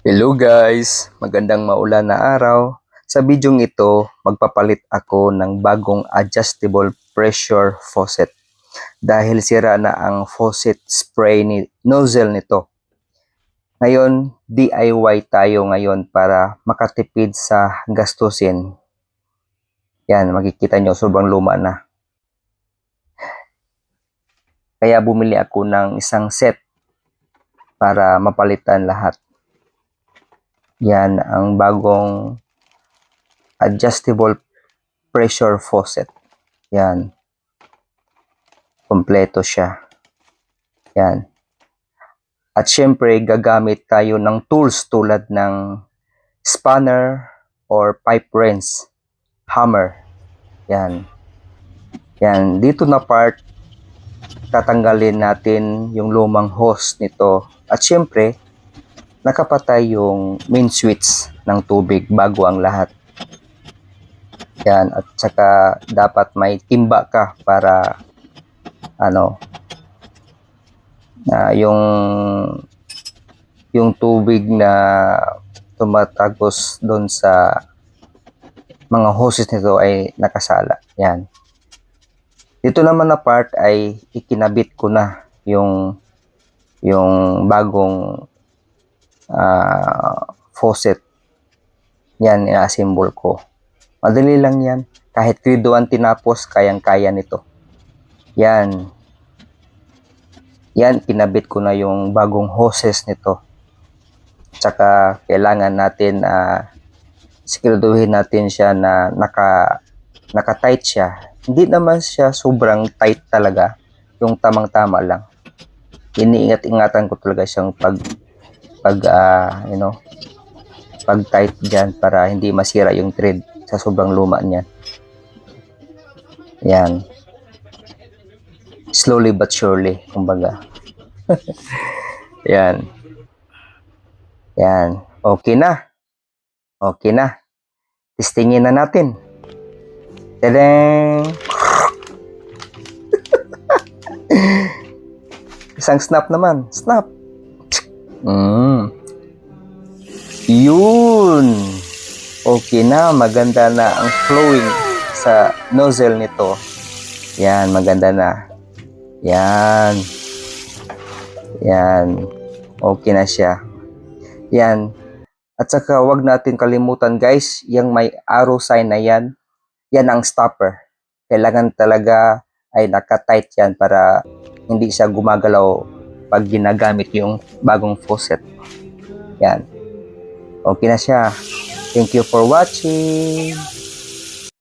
Hello guys! Magandang maulan na araw. Sa bidyong ito, magpapalit ako ng bagong adjustable pressure faucet dahil sira na ang faucet spray nozzle nito. Ngayon, DIY tayo ngayon para makatipid sa gastusin. Yan, makikita nyo, sobrang luma na. Kaya bumili ako ng isang set para mapalitan lahat. Yan ang bagong adjustable pressure faucet. Yan. Kompleto siya. Yan. At syempre, gagamit tayo ng tools tulad ng spanner or pipe wrench, hammer. Yan. Yan. Dito na part, tatanggalin natin yung lumang hose nito. At syempre, nakapatay yung main switch ng tubig bago ang lahat. Yan, at saka dapat may timba ka para yung tubig na tumatagos doon sa mga hoses nito ay nakasala. Yan. Dito naman na part ay ikinabit ko na yung bagong faucet. Yan, i-assemble ko. Madali lang yan. Kahit kriduan tinapos, kayang-kaya nito. Yan. Yan, kinabit ko na yung bagong hoses nito. Tsaka, kailangan natin siguraduhin natin siya na naka-tight siya. Hindi naman siya sobrang tight talaga. Yung tamang-tama lang. Iniingat-ingatan ko talaga siyang pag-tight dyan para hindi masira yung thread sa sobrang luma niya. Yan. Slowly but surely, kumbaga. Yan. Yan. Okay na. Okay na. Testingin na natin. Tadang! Isang snap naman. Snap. Yun. Okay na. Maganda na ang flowing sa nozzle nito. Yan. Maganda na. Yan. Yan. Okay na siya. Yan. At saka wag natin kalimutan guys, yung may arrow sign na yan, yan ang stopper. Kailangan talaga ay naka-tight yan para hindi siya gumagalaw pag ginagamit yung bagong faucet. Yan. Okay na siya. Thank you for watching.